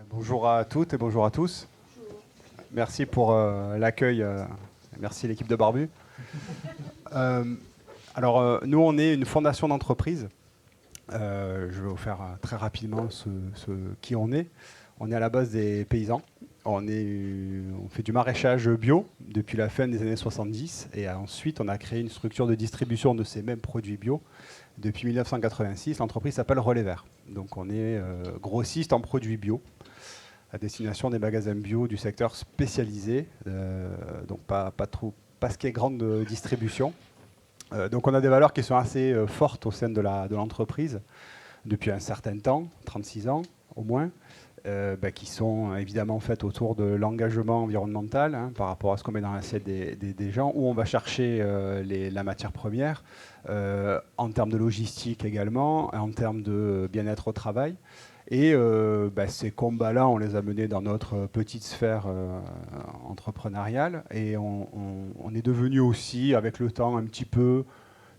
Bonjour à toutes et bonjour à tous. Merci pour l'accueil. Merci l'équipe de Barbu. Nous, on est une fondation d'entreprise. Je vais vous faire très rapidement qui on est. On est à la base des paysans. On fait du maraîchage bio depuis la fin des années 70. Et ensuite, on a créé une structure de distribution de ces mêmes produits bio. Depuis 1986, l'entreprise s'appelle Relais Vert. Donc, on est grossiste en produits bio, à destination des magasins bio du secteur spécialisé, donc pas ce qui est grande distribution. Donc on a des valeurs qui sont assez fortes au sein de l'entreprise depuis un certain temps, 36 ans au moins, qui sont évidemment faites autour de l'engagement environnemental, par rapport à ce qu'on met dans l'assiette des gens, où on va chercher la matière première, en termes de logistique également, en termes de bien-être au travail. Et ces combats-là, on les a menés dans notre petite sphère entrepreneuriale. Et on est devenu aussi, avec le temps, un petit peu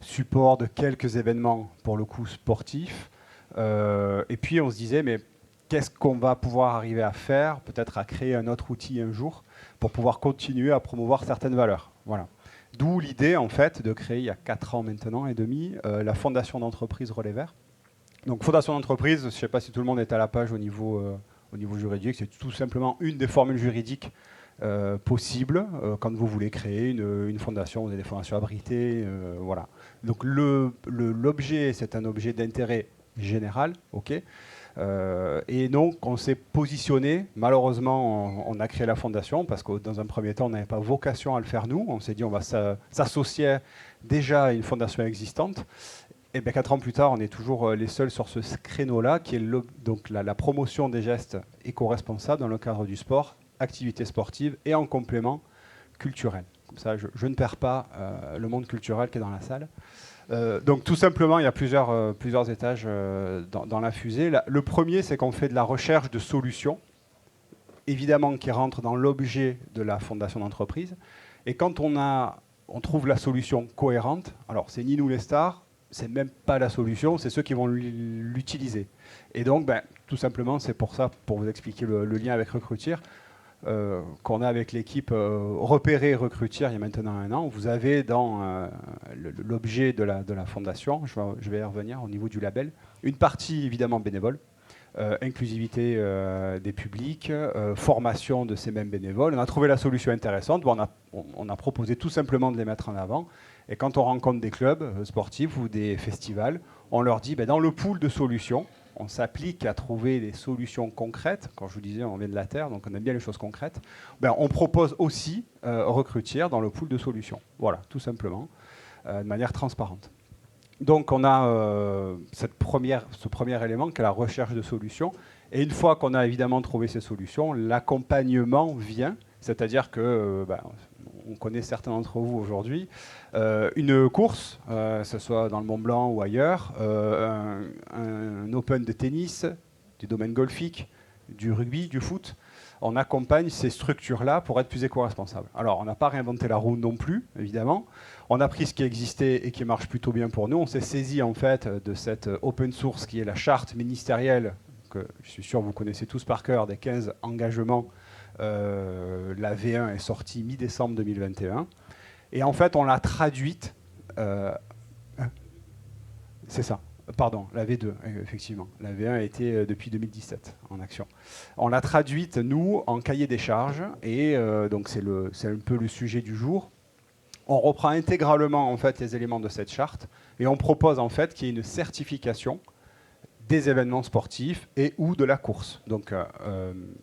support de quelques événements, pour le coup, sportifs. Et puis, on se disait, mais qu'est-ce qu'on va pouvoir arriver à faire, peut-être à créer un autre outil un jour, pour pouvoir continuer à promouvoir certaines valeurs. Voilà. D'où l'idée, en fait, de créer, il y a 4 ans maintenant et demi, la fondation d'entreprise Relais Vert. Donc, fondation d'entreprise, je ne sais pas si tout le monde est à la page au niveau juridique, c'est tout simplement une des formules juridiques possibles quand vous voulez créer une fondation. Vous avez des fondations abritées, voilà. Donc, l'objet, c'est un objet d'intérêt général, ok. Et donc, on s'est positionné. Malheureusement, on a créé la fondation parce que dans un premier temps, on n'avait pas vocation à le faire nous. On s'est dit, on va s'associer déjà à une fondation existante. Et bien 4 ans plus tard, on est toujours les seuls sur ce créneau-là, qui est donc la promotion des gestes éco-responsables dans le cadre du sport, activités sportives et en complément culturel. Comme ça, je ne perds pas le monde culturel qui est dans la salle. Donc tout simplement, il y a plusieurs étages dans la fusée. Le premier, c'est qu'on fait de la recherche de solutions, évidemment qui rentrent dans l'objet de la fondation d'entreprise. Et quand on trouve la solution cohérente, alors c'est ni nous les stars, c'est même pas la solution, c'est ceux qui vont l'utiliser. Et donc, tout simplement, c'est pour ça, pour vous expliquer le lien avec Recrutir, qu'on a avec l'équipe repéré Recrutir il y a maintenant 1 an. Vous avez dans l'objet de la fondation, je vais y revenir au niveau du label, une partie évidemment bénévole, inclusivité des publics, formation de ces mêmes bénévoles. On a trouvé la solution intéressante. Bon, on a proposé tout simplement de les mettre en avant. Et quand on rencontre des clubs sportifs ou des festivals, on leur dit, dans le pool de solutions, on s'applique à trouver des solutions concrètes. Quand je vous disais, on vient de la Terre, donc on aime bien les choses concrètes. On propose aussi Recrutir dans le pool de solutions. Voilà, tout simplement, de manière transparente. Donc on a ce premier élément qui est la recherche de solutions. Et une fois qu'on a évidemment trouvé ces solutions, l'accompagnement vient. C'est-à-dire que, on connaît certains d'entre vous aujourd'hui, une course, que ce soit dans le Mont Blanc ou ailleurs, un open de tennis, du domaine golfique, du rugby, du foot, on accompagne ces structures-là pour être plus éco-responsables. Alors, on n'a pas réinventé la roue non plus, évidemment. On a pris ce qui existait et qui marche plutôt bien pour nous. On s'est saisi, en fait, de cette open source qui est la charte ministérielle, que je suis sûr vous connaissez tous par cœur, des 15 engagements. La V1 est sortie mi-décembre 2021. Et en fait, on l'a traduite... c'est ça. Pardon, la V2, effectivement. La V1 était depuis 2017 en action. On l'a traduite, nous, en cahier des charges, et donc c'est un peu le sujet du jour. On reprend intégralement en fait les éléments de cette charte, et on propose en fait qu'il y ait une certification des événements sportifs et ou de la course. Donc,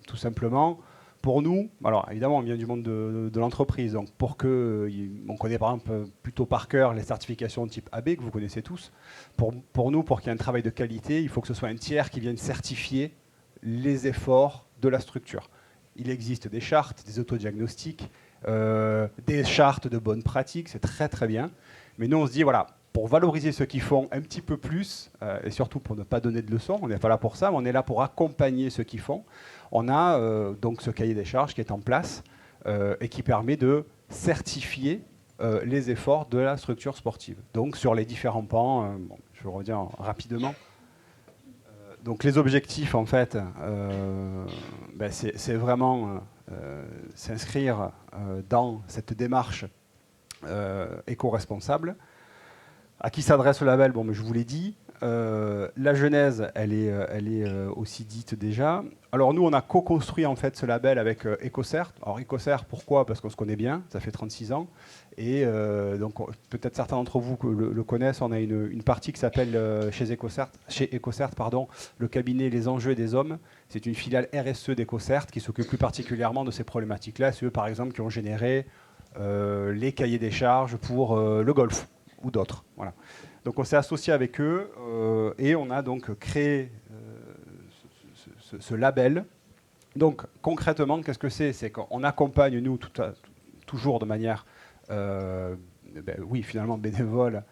tout simplement, pour nous, alors évidemment, on vient du monde de l'entreprise, donc pour que, on connaît par exemple plutôt par cœur les certifications type AB que vous connaissez tous. Pour nous, pour qu'il y ait un travail de qualité, il faut que ce soit un tiers qui vienne certifier les efforts de la structure. Il existe des chartes, des autodiagnostics, des chartes de bonnes pratiques, c'est très très bien. Mais nous, on se dit, voilà, pour valoriser ceux qui font un petit peu plus, et surtout pour ne pas donner de leçons, on n'est pas là pour ça, mais on est là pour accompagner ceux qui font. On a donc ce cahier des charges qui est en place et qui permet de certifier les efforts de la structure sportive. Donc sur les différents pans, je reviens rapidement. Donc les objectifs, en fait, c'est vraiment s'inscrire dans cette démarche éco-responsable. À qui s'adresse le label? Bon, mais je vous l'ai dit. La genèse, elle est aussi dite déjà. Alors nous, on a co-construit en fait ce label avec EcoCert. Alors EcoCert, pourquoi? Parce qu'on se connaît bien, ça fait 36 ans. Et donc peut-être certains d'entre vous le connaissent. On a une partie qui s'appelle chez EcoCert, pardon, le cabinet Les Enjeux des Hommes. C'est une filiale RSE d'EcoCert qui s'occupe plus particulièrement de ces problématiques-là. C'est eux, par exemple, qui ont généré les cahiers des charges pour le golf ou d'autres. Voilà. Donc on s'est associé avec eux et on a donc créé ce label. Donc concrètement, qu'est-ce que c'est? C'est qu'on accompagne, nous, toujours de manière, finalement bénévole,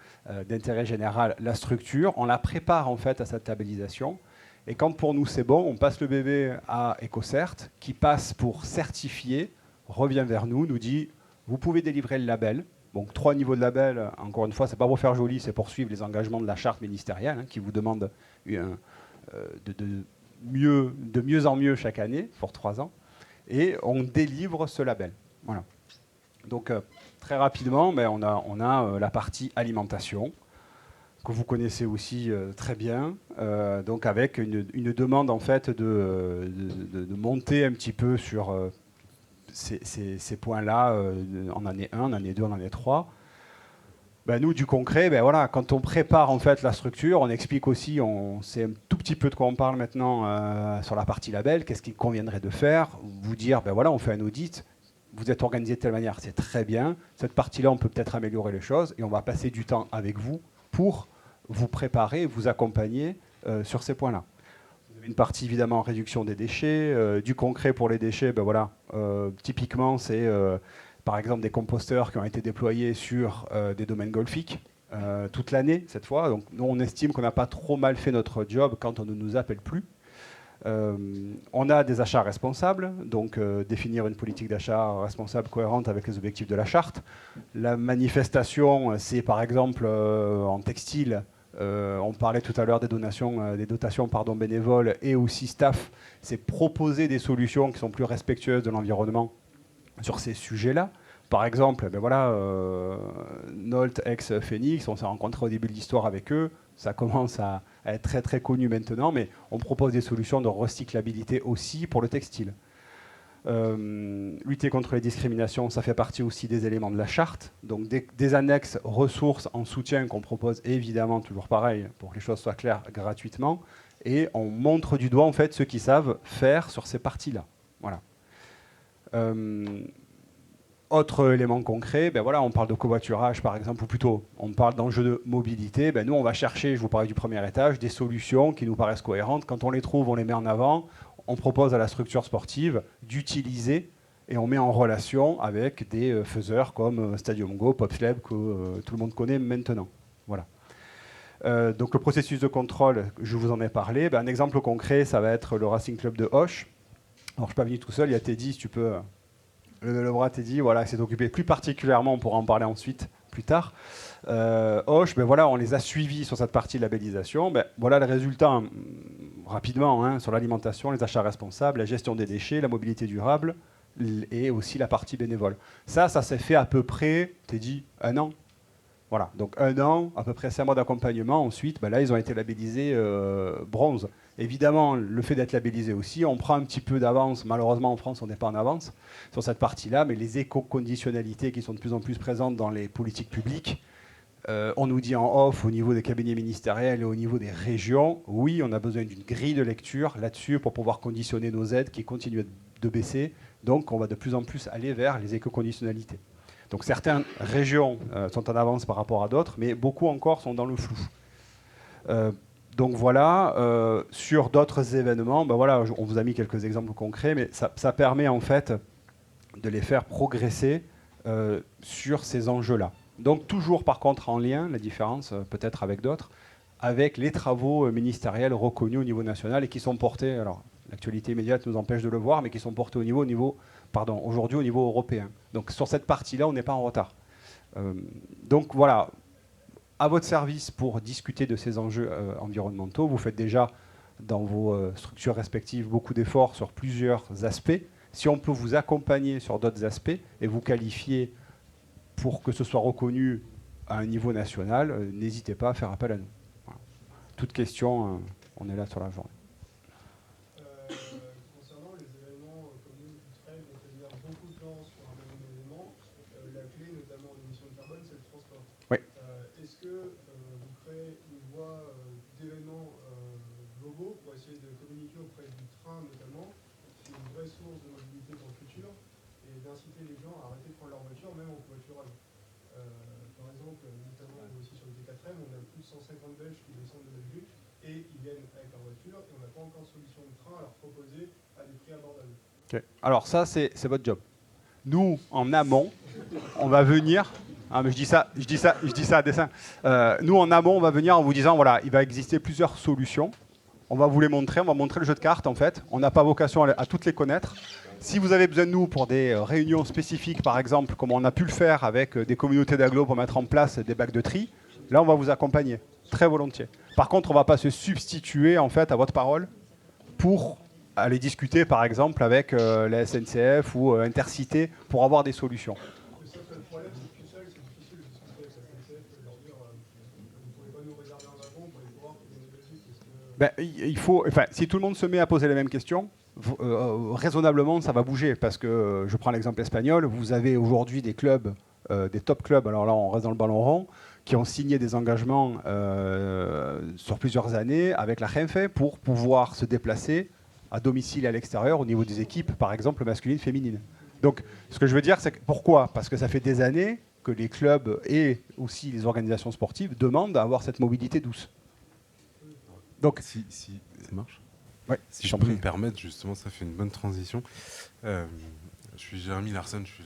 d'intérêt général, la structure. On la prépare en fait à cette labellisation. Et quand pour nous c'est bon, on passe le bébé à EcoCert, qui passe pour certifier, revient vers nous, nous dit, vous pouvez délivrer le label. Donc 3 niveaux de label, encore une fois, c'est pas pour faire joli, c'est pour suivre les engagements de la charte ministérielle, qui vous demande de mieux en mieux chaque année, pour 3 ans. Et on délivre ce label. Voilà. Donc très rapidement, on a la partie alimentation, que vous connaissez aussi très bien, donc avec une demande en fait de monter un petit peu sur ces points-là en année 1, en année 2, en année 3. Nous, du concret, quand on prépare en fait la structure, on explique aussi, on sait un tout petit peu de quoi on parle maintenant sur la partie label, qu'est-ce qu'il conviendrait de faire, vous dire, on fait un audit, vous êtes organisé de telle manière, c'est très bien, cette partie-là, on peut peut-être améliorer les choses, et on va passer du temps avec vous pour vous préparer, vous accompagner sur ces points-là. Une partie évidemment réduction des déchets, du concret pour les déchets, typiquement c'est par exemple des composteurs qui ont été déployés sur des domaines golfiques toute l'année cette fois. Donc nous on estime qu'on n'a pas trop mal fait notre job quand on ne nous appelle plus. On a des achats responsables, donc définir une politique d'achat responsable cohérente avec les objectifs de la charte. La manifestation, c'est par exemple en textile. On parlait tout à l'heure des dotations bénévoles et aussi staff. C'est proposer des solutions qui sont plus respectueuses de l'environnement sur ces sujets-là. Par exemple, Nolt ex-Phoenix, on s'est rencontré au début de l'histoire avec eux. Ça commence à être très très connu maintenant, mais on propose des solutions de recyclabilité aussi pour le textile. Lutter contre les discriminations, ça fait partie aussi des éléments de la charte. Donc des annexes ressources en soutien qu'on propose évidemment, toujours pareil, pour que les choses soient claires, gratuitement. Et on montre du doigt en fait ceux qui savent faire sur ces parties-là. Voilà. Autre élément concret, on parle de covoiturage par exemple, ou plutôt on parle d'enjeux de mobilité. Nous on va chercher, je vous parlais du premier étage, des solutions qui nous paraissent cohérentes. Quand on les trouve, on les met en avant. On propose à la structure sportive d'utiliser et on met en relation avec des faiseurs comme Stadium Go, PopSlab, que tout le monde connaît maintenant. Voilà. Donc le processus de contrôle, je vous en ai parlé. Un exemple concret, ça va être le Racing Club de Auch. Alors je ne suis pas venu tout seul, il y a Teddy, si tu peux lever le bras, Teddy, voilà, qui s'est occupé plus particulièrement, on pourra en parler ensuite, plus tard. Auch, on les a suivis sur cette partie labellisation. Voilà le résultat rapidement sur l'alimentation, les achats responsables, la gestion des déchets, la mobilité durable et aussi la partie bénévole. Ça s'est fait à peu près, t'es dit, 1 an. Voilà, donc 1 an, à peu près 5 mois d'accompagnement. Ensuite, là, ils ont été labellisés bronze. Évidemment, le fait d'être labellisé aussi, on prend un petit peu d'avance. Malheureusement, en France, on n'est pas en avance sur cette partie-là, mais les éco-conditionnalités qui sont de plus en plus présentes dans les politiques publiques, on nous dit en off au niveau des cabinets ministériels et au niveau des régions, oui, on a besoin d'une grille de lecture là-dessus pour pouvoir conditionner nos aides qui continuent de baisser. Donc, on va de plus en plus aller vers les éco-conditionnalités. Donc, certaines régions sont en avance par rapport à d'autres, mais beaucoup encore sont dans le flou. Donc voilà, sur d'autres événements, on vous a mis quelques exemples concrets, mais ça permet en fait de les faire progresser sur ces enjeux-là. Donc toujours par contre en lien, la différence peut-être avec d'autres, avec les travaux ministériels reconnus au niveau national et qui sont portés, alors l'actualité immédiate nous empêche de le voir, mais qui sont portés aujourd'hui au niveau européen. Donc sur cette partie-là, on n'est pas en retard. Donc voilà, à votre service pour discuter de ces enjeux environnementaux. Vous faites déjà dans vos structures respectives beaucoup d'efforts sur plusieurs aspects. Si on peut vous accompagner sur d'autres aspects et vous qualifier pour que ce soit reconnu à un niveau national, n'hésitez pas à faire appel à nous. Voilà. Toute question, on est là sur la journée. Concernant les événements comme nous du trail, on fait venir beaucoup de gens sur un même événement. La clé, notamment en émissions de carbone, c'est le transport. Oui. Est-ce que vous créez une voie d'événements globaux pour essayer de communiquer auprès du train, notamment, qui est une vraie source de mobilité pour le futur, et d'inciter les gens à arrêter de prendre leur voiture, même en covoiturage? Par exemple, notamment aussi sur le D4M, on a plus de 150 Belges qui descendent de Belgique et ils viennent avec leur voiture et on n'a pas encore de solution de train à leur proposer à des prix abordables. Okay. Alors ça, c'est votre job. Nous, en amont, on va venir. Ah, mais je dis ça à dessein. Nous, en amont, on va venir en vous disant voilà, il va exister plusieurs solutions. On va vous les montrer. On va montrer le jeu de cartes en fait. On n'a pas vocation à toutes les connaître. Si vous avez besoin de nous pour des réunions spécifiques, par exemple, comme on a pu le faire avec des communautés d'agglo pour mettre en place des bacs de tri, là, on va vous accompagner très volontiers. Par contre, on ne va pas se substituer en fait à votre parole pour aller discuter, par exemple, avec la SNCF ou Intercité pour avoir des solutions. C'est ça que le problème, c'est que tout seul, c'est difficile de discuter avec la SNCF et de leur dire vous ne pouvez pas nous réserver un wagon pour les pouvoir qui viennent de Belgique. Ben, il faut, enfin, si tout le monde se met à poser les mêmes questions, raisonnablement, ça va bouger. Parce que, je prends l'exemple espagnol, vous avez aujourd'hui des clubs, des top clubs, alors là on reste dans le ballon rond, qui ont signé des engagements sur plusieurs années avec la Renfe pour pouvoir se déplacer à domicile et à l'extérieur au niveau des équipes, par exemple masculines, féminines. Donc, ce que je veux dire, c'est que, pourquoi? Parce que ça fait des années que les clubs et aussi les organisations sportives demandent à avoir cette mobilité douce. Donc, si ça marche. Ouais, si je peux me permettre, justement, ça fait une bonne transition. Je suis Jérémy Larsen, je suis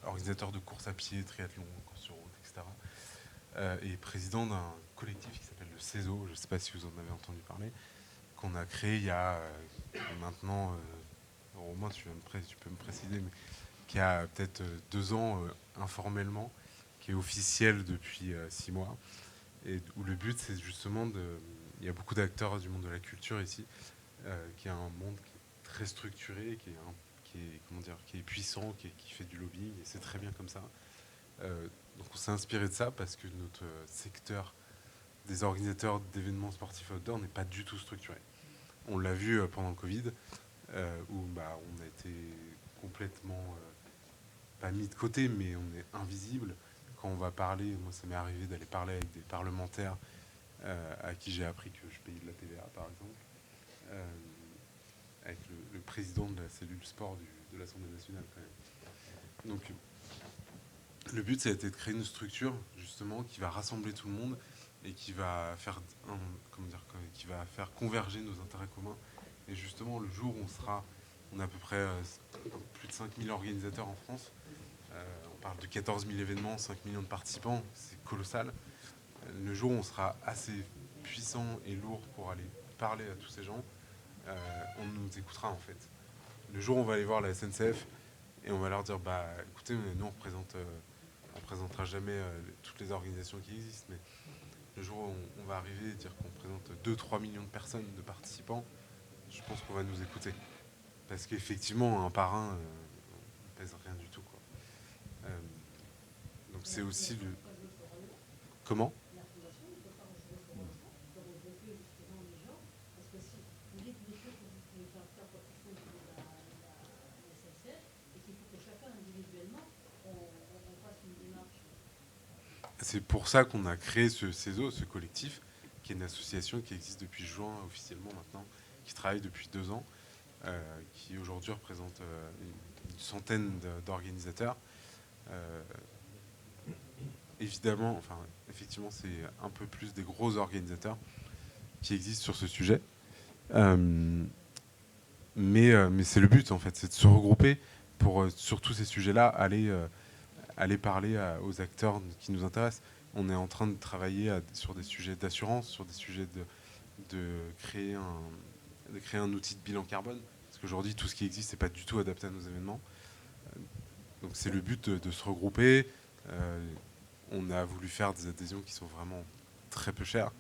organisateur de courses à pied, triathlon, courses sur route, etc. Et président d'un collectif qui s'appelle le CESO, je ne sais pas si vous en avez entendu parler, qu'on a créé il y a maintenant, Romain, tu peux me préciser, mais qui a peut-être 2 ans informellement, qui est officiel depuis 6 mois, et où le but c'est justement il y a beaucoup d'acteurs du monde de la culture ici, qui est un monde qui est très structuré, qui est puissant, qui fait du lobbying, et c'est très bien comme ça. Donc on s'est inspiré de ça parce que notre secteur des organisateurs d'événements sportifs outdoor n'est pas du tout structuré. On l'a vu pendant le Covid, où on a été complètement, pas mis de côté, mais on est invisible. Quand on va parler, moi ça m'est arrivé d'aller parler avec des parlementaires à qui j'ai appris que je payais de la TVA, par exemple, avec le président de la cellule sport de l'Assemblée nationale, quand même. Donc, le but, ça a été de créer une structure, justement, qui va rassembler tout le monde et qui va faire, qui va faire converger nos intérêts communs. Et justement, le jour où on a à peu près plus de 5000 organisateurs en France, on parle de 14 000 événements, 5 millions de participants, c'est colossal. Le jour où on sera assez puissant et lourd pour aller parler à tous ces gens, on nous écoutera en fait. Le jour où on va aller voir la SNCF et on va leur dire écoutez, nous on présentera jamais toutes les organisations qui existent, mais le jour où on va arriver et dire qu'on présente 2-3 millions de personnes, de participants, je pense qu'on va nous écouter. Parce qu'effectivement, un par un, on pèse rien du tout, quoi. Donc c'est aussi le... Comment ? C'est pour ça qu'on a créé ce CESO, ce collectif, qui est une association qui existe depuis juin officiellement maintenant, qui travaille depuis 2 ans, qui aujourd'hui représente une centaine d'organisateurs. Effectivement, c'est un peu plus des gros organisateurs qui existent sur ce sujet. Mais c'est le but, en fait, c'est de se regrouper pour, sur tous ces sujets-là, aller parler aux acteurs qui nous intéressent. On est en train de travailler sur des sujets d'assurance, sur des sujets de créer un outil de bilan carbone. Parce qu'aujourd'hui, tout ce qui existe n'est pas du tout adapté à nos événements. Donc c'est le but de se regrouper. On a voulu faire des adhésions qui sont vraiment très peu chères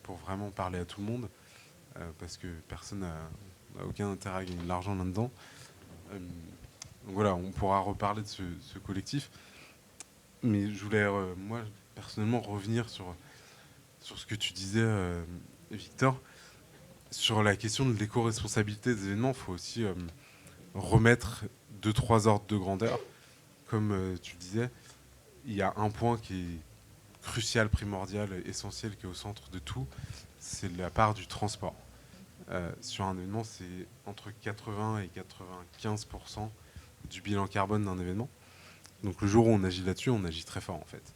pour vraiment parler à tout le monde. parce que personne n'a aucun intérêt à gagner de l'argent là-dedans. Donc voilà, on pourra reparler de ce collectif. Mais je voulais, moi, personnellement, revenir sur ce que tu disais, Victor. Sur la question de l'éco-responsabilité des événements, il faut aussi remettre 2-3 ordres de grandeur. Comme tu le disais, il y a un point qui est crucial, primordial, essentiel, qui est au centre de tout, c'est la part du transport. Sur un événement, c'est entre 80 et 95% du bilan carbone d'un événement. Donc le jour où on agit là-dessus, on agit très fort en fait.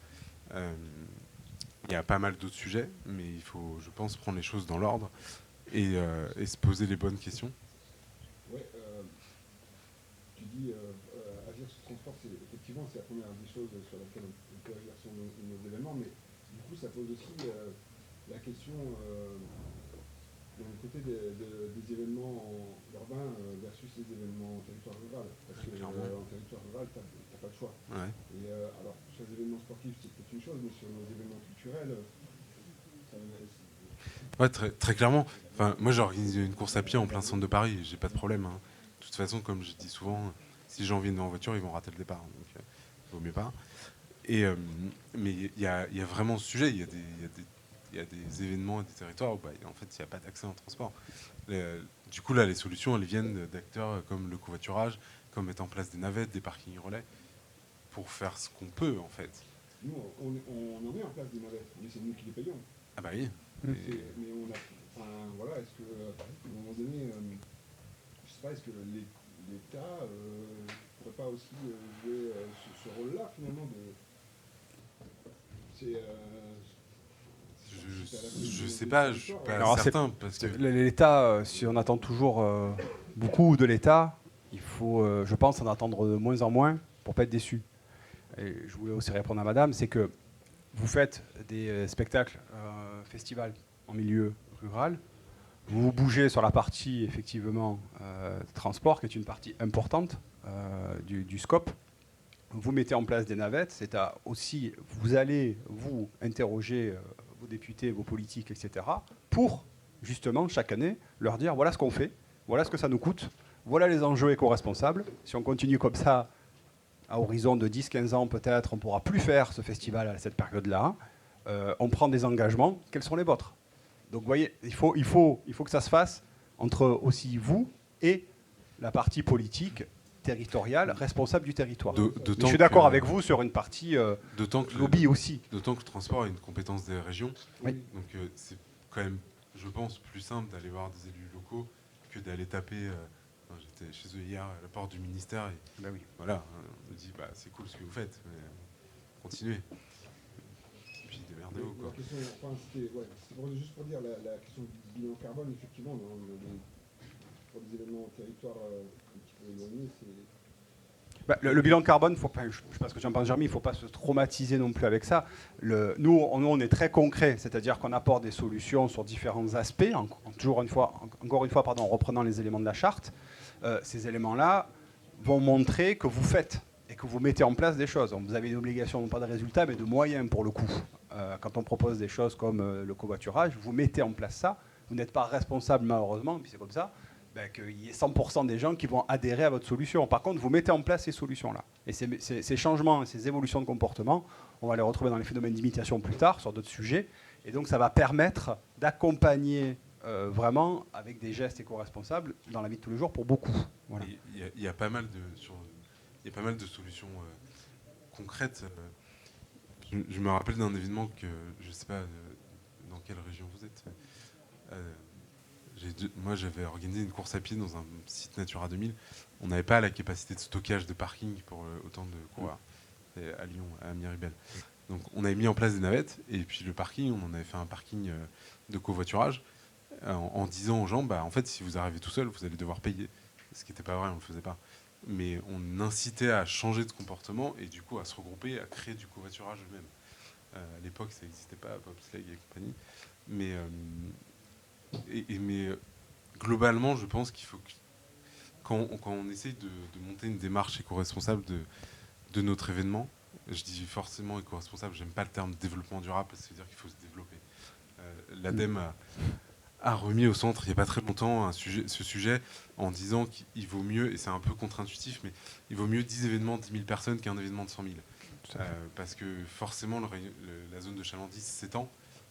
Il y a pas mal d'autres sujets, mais il faut, je pense, prendre les choses dans l'ordre et se poser les bonnes questions. Ouais, tu dis agir sur le transport, effectivement, c'est la première des choses sur laquelle on peut agir sur nos événements, mais du coup, ça pose aussi la question d'un côté des événements urbains versus les événements en territoire rural. Parce que en territoire rural, tu n'as pas le choix. Ouais. Et alors, sur les événements sportifs, c'est peut-être une chose, mais sur nos événements culturels, Ouais, très clairement. Enfin, moi, j'organise une course à pied en plein centre de Paris, j'ai pas de problème. Hein. De toute façon, comme je dis souvent, si les gens viennent en voiture, ils vont rater le départ. Donc, vaut mieux pas. Mais il y a vraiment ce sujet. Il y a des événements et des territoires où, en fait, il n'y a pas d'accès en transport. Du coup, là, les solutions, elles viennent d'acteurs comme le covoiturage, comme mettre en place des navettes, des parkings relais, pour faire ce qu'on peut, en fait. Nous, on en met en place des navettes, mais c'est nous qui les payons. Ah bah oui. Mais on a, enfin, voilà, est-ce que, à un moment donné, je sais pas, est-ce que l'État pourrait pas aussi jouer ce rôle-là, finalement, je sais pas, je suis pas Alors, certain. Parce que l'État, si on attend toujours beaucoup de l'État, il faut, je pense, en attendre de moins en moins pour pas être déçu. Et je voulais aussi répondre à madame, c'est que vous faites des spectacles, festivals en milieu rural, vous vous bougez sur la partie, effectivement, transport, qui est une partie importante du scope. Vous mettez en place des navettes, c'est aussi, vous allez vous interroger vos députés, vos politiques, etc., pour, justement, chaque année, leur dire, voilà ce qu'on fait, voilà ce que ça nous coûte, voilà les enjeux éco-responsables. Si on continue comme ça, à horizon de 10-15 ans peut-être, on ne pourra plus faire ce festival à cette période-là. On prend des engagements. Quels sont les vôtres? Donc vous voyez, il faut que ça se fasse entre aussi vous et la partie politique, territoriale, responsable du territoire. Je suis d'accord avec vous sur une partie lobby aussi. D'autant que le transport est une compétence des régions. Oui. Donc c'est quand même, je pense, plus simple d'aller voir des élus locaux que d'aller taper... J'étais chez eux hier à la porte du ministère et Ben oui. voilà, on me dit c'est cool ce que vous faites, mais continuez. Et puis démerdez-vous quoi. La question, enfin, c'était juste pour dire la question du bilan carbone, effectivement, pour des événements en territoire un petit peu éloigné, c'est... Le bilan carbone, je ne sais pas ce que tu en penses, Jérémy, il ne faut pas se traumatiser non plus avec ça. Nous, on est très concret, c'est-à-dire qu'on apporte des solutions sur différents aspects, encore une fois, en reprenant les éléments de la charte. Ces éléments-là vont montrer que vous faites et que vous mettez en place des choses. Vous avez une obligation, non pas de résultats, mais de moyens pour le coup. Quand on propose des choses comme le covoiturage, vous mettez en place ça. Vous n'êtes pas responsable, malheureusement, puis c'est comme ça, qu'il y ait 100% des gens qui vont adhérer à votre solution. Par contre, vous mettez en place ces solutions-là. Et ces changements, ces évolutions de comportement, on va les retrouver dans les phénomènes d'imitation plus tard, sur d'autres sujets. Et donc, ça va permettre d'accompagner vraiment avec des gestes éco-responsables dans la vie de tous les jours pour beaucoup. Voilà. Il y a pas mal de solutions concrètes. Je me rappelle d'un événement que je ne sais pas dans quelle région vous êtes. Moi, j'avais organisé une course à pied dans un site Natura 2000. On n'avait pas la capacité de stockage de parking pour autant de coureurs. À Lyon, à Miribel. Donc, on avait mis en place des navettes et puis le parking, on en avait fait un parking de covoiturage. En disant aux gens, en fait, si vous arrivez tout seul, vous allez devoir payer. Ce qui n'était pas vrai, on ne le faisait pas. Mais on incitait à changer de comportement et du coup à se regrouper, à créer du covoiturage eux-mêmes. À l'époque, ça n'existait pas, bobsleigh et compagnie. Mais globalement, je pense qu'il faut que, quand on essaye de monter une démarche éco-responsable de notre événement, je dis forcément éco-responsable, j'aime pas le terme développement durable parce que ça veut dire qu'il faut se développer. L'ADEME a remis au centre, il n'y a pas très longtemps, ce sujet en disant qu'il vaut mieux, et c'est un peu contre-intuitif, mais il vaut mieux 10 événements de 10 000 personnes qu'un événement de 100 000. Parce que forcément, la zone de chalandise s'étend,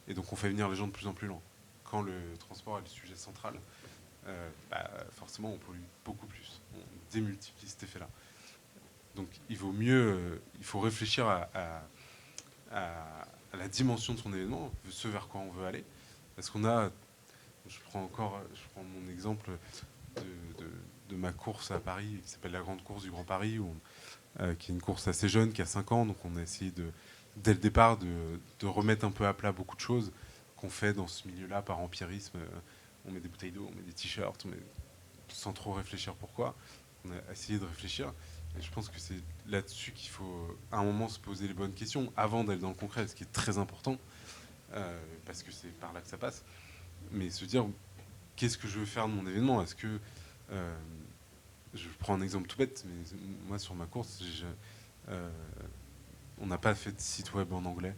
et donc on fait venir les gens de plus en plus loin. Quand le transport est le sujet central, forcément on pollue beaucoup plus. On démultiplie cet effet-là. Donc il vaut mieux, il faut réfléchir à la dimension de son événement, ce vers quoi on veut aller. Parce qu'on a, je prends mon exemple de ma course à Paris, qui s'appelle la Grande Course du Grand Paris, qui est une course assez jeune, qui a 5 ans, donc on a essayé dès le départ de remettre un peu à plat beaucoup de choses qu'on fait dans ce milieu-là par empirisme. On met des bouteilles d'eau, on met des t-shirts, sans trop réfléchir pourquoi. On a essayé de réfléchir. Et je pense que c'est là-dessus qu'il faut, à un moment, se poser les bonnes questions avant d'aller dans le concret, ce qui est très important, parce que c'est par là que ça passe. Mais se dire, qu'est-ce que je veux faire de mon événement ? Est-ce que... je prends un exemple tout bête, mais moi, sur ma course, on n'a pas fait de site web en anglais,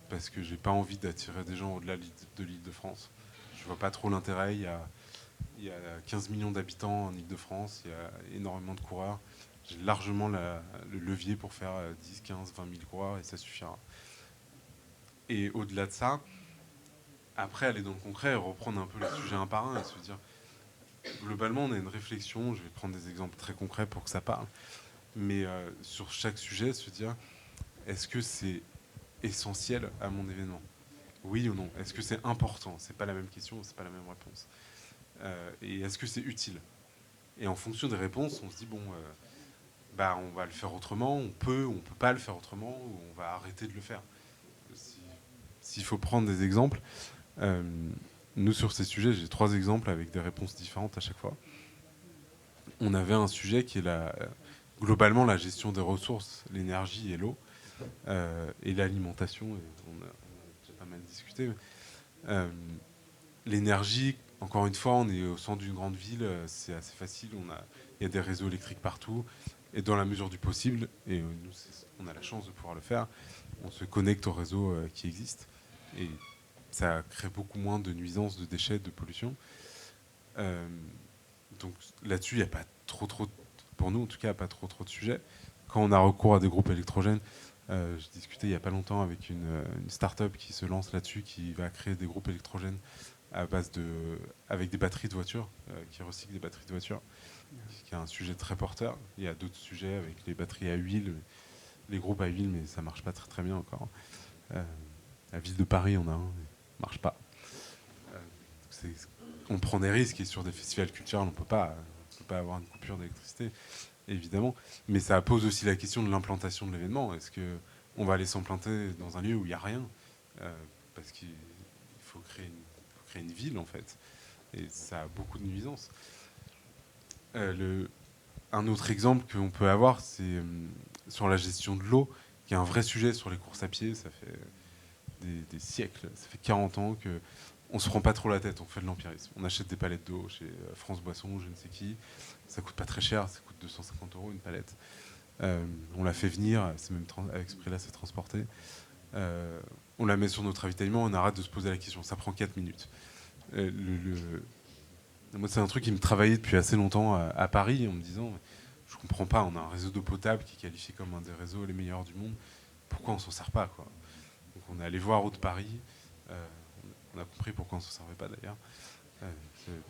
parce que j'ai pas envie d'attirer des gens au-delà de l'Île-de-France. Je vois pas trop l'intérêt. Il y a 15 millions d'habitants en Île-de-France, il y a énormément de coureurs. J'ai largement le levier pour faire 10, 15, 20 000 coureurs et ça suffira. Et au-delà de ça, après aller dans le concret et reprendre un peu les sujets un par un et se dire, globalement on a une réflexion, je vais prendre des exemples très concrets pour que ça parle, mais sur chaque sujet se dire, est-ce que c'est essentiel à mon événement ? Oui ou non ? Est-ce que c'est important ? C'est pas la même question, c'est pas la même réponse. Et est-ce que c'est utile ? Et en fonction des réponses, on se dit, bon, on va le faire autrement, on peut pas le faire autrement, ou on va arrêter de le faire. S'il faut prendre des exemples, nous sur ces sujets, j'ai 3 exemples avec des réponses différentes à chaque fois. On avait un sujet qui est globalement la gestion des ressources, l'énergie et l'eau, et l'alimentation, et on a déjà pas mal discuté. L'énergie, encore une fois, on est au centre d'une grande ville, c'est assez facile, il y a des réseaux électriques partout, et dans la mesure du possible, et nous, on a la chance de pouvoir le faire, on se connecte au réseau qui existe, et ça crée beaucoup moins de nuisances, de déchets, de pollution. Donc là-dessus, il n'y a pas trop, pour nous en tout cas, il n'y a pas trop de sujets. Quand on a recours à des groupes électrogènes, j'ai discuté il n'y a pas longtemps avec une start-up qui se lance là-dessus, qui va créer des groupes électrogènes avec des batteries de voitures, qui recyclent des batteries de voitures, qui est un sujet très porteur. Il y a d'autres sujets avec les batteries à huile, les groupes à huile, mais ça ne marche pas très très bien encore. La ville de Paris, on a un, mais ça ne marche pas. On prend des risques, et sur des festivals culturels, on ne peut pas avoir une coupure d'électricité, évidemment. Mais ça pose aussi la question de l'implantation de l'événement. Est-ce qu'on va aller s'implanter dans un lieu où il n'y a rien parce qu'il faut créer une ville, en fait. Et ça a beaucoup de nuisances. Un autre exemple qu'on peut avoir, c'est sur la gestion de l'eau, qui est un vrai sujet sur les courses à pied. Ça fait des siècles, ça fait 40 ans qu'on ne se prend pas trop la tête, on fait de l'empirisme. On achète des palettes d'eau chez France Boisson, je ne sais qui. Ça coûte pas très cher, ça coûte 250 € une palette. On la fait venir, c'est même avec ce prix-là, c'est transporté. On la met sur notre ravitaillement, on arrête de se poser la question. Ça prend 4 minutes. Moi, c'est un truc qui me travaillait depuis assez longtemps à Paris, en me disant, je comprends pas, on a un réseau d'eau potable qui est qualifié comme un des réseaux les meilleurs du monde. Pourquoi on s'en sert pas, quoi ? Donc on est allé voir Eau de Paris. On a compris pourquoi on s'en servait pas d'ailleurs. Ils ne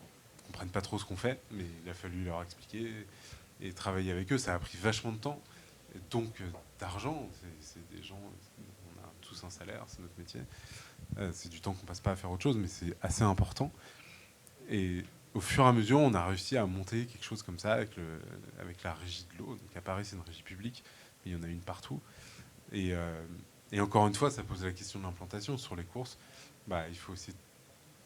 comprennent pas trop ce qu'on fait, mais il a fallu leur expliquer et travailler avec eux. Ça a pris vachement de temps, et donc d'argent. C'est des gens, on a tous un salaire, c'est notre métier. C'est du temps qu'on passe pas à faire autre chose, mais c'est assez important. Et au fur et à mesure, on a réussi à monter quelque chose comme ça avec la régie de l'eau. Donc à Paris, c'est une régie publique, mais il y en a une partout. Et encore une fois, ça pose la question de l'implantation sur les courses. Il faut aussi